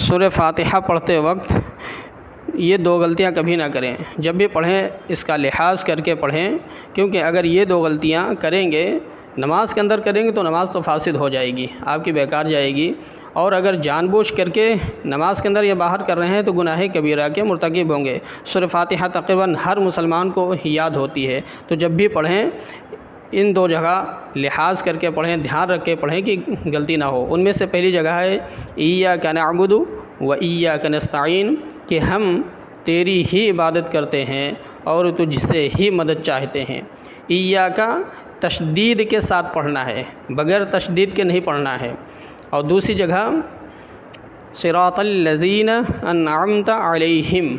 سورہ فاتحہ پڑھتے وقت یہ دو غلطیاں کبھی نہ کریں۔ جب بھی پڑھیں اس کا لحاظ کر کے پڑھیں، کیونکہ اگر یہ دو غلطیاں کریں گے، نماز کے اندر کریں گے تو نماز تو فاسد ہو جائے گی، آپ کی بیکار جائے گی، اور اگر جان بوجھ کر کے نماز کے اندر یا باہر کر رہے ہیں تو گناہ کبیرہ کے مرتکب ہوں گے۔ سورہ فاتحہ تقریباً ہر مسلمان کو یاد ہوتی ہے، تو جب بھی پڑھیں ان دو جگہ لحاظ کر کے پڑھیں، دھیان رکھ کے پڑھیں کہ غلطی نہ ہو۔ ان میں سے پہلی جگہ ہے ایاک نعبد و ایاک نستعین، کہ ہم تیری ہی عبادت کرتے ہیں اور تجھ سے ہی مدد چاہتے ہیں۔ ایاک تشدید کے ساتھ پڑھنا ہے، بغیر تشدید کے نہیں پڑھنا ہے۔ اور دوسری جگہ صراط الذین انعمت علیہم،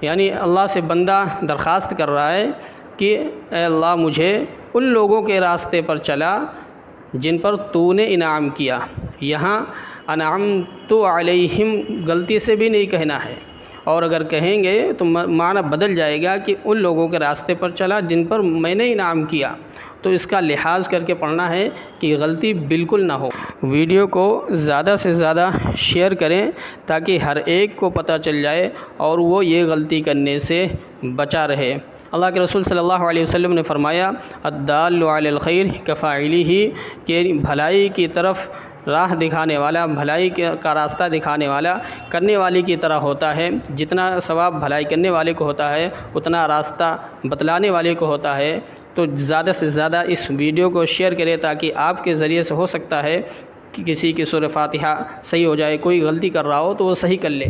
یعنی اللہ سے بندہ درخواست کر رہا ہے کہ اے اللہ مجھے ان لوگوں کے راستے پر چلا جن پر تو نے انعام کیا۔ یہاں انعمت علیہم غلطی سے بھی نہیں کہنا ہے، اور اگر کہیں گے تو معنی بدل جائے گا کہ ان لوگوں کے راستے پر چلا جن پر میں نے انعام کیا، تو اس کا لحاظ کر کے پڑھنا ہے کہ غلطی بالکل نہ ہو۔ ویڈیو کو زیادہ سے زیادہ شیئر کریں تاکہ ہر ایک کو پتہ چل جائے اور وہ یہ غلطی کرنے سے بچا رہے۔ اللہ کے رسول صلی اللہ علیہ وسلم نے فرمایا الدال علی الخیر کفاعلہ، کہ بھلائی کی طرف راہ دکھانے والا، بھلائی کا راستہ دکھانے والا کرنے والے کی طرح ہوتا ہے۔ جتنا ثواب بھلائی کرنے والے کو ہوتا ہے اتنا راستہ بتلانے والے کو ہوتا ہے۔ تو زیادہ سے زیادہ اس ویڈیو کو شیئر کریں تاکہ آپ کے ذریعے سے ہو سکتا ہے کہ کسی کی سورہ فاتحہ صحیح ہو جائے، کوئی غلطی کر رہا ہو تو وہ صحیح کر لے۔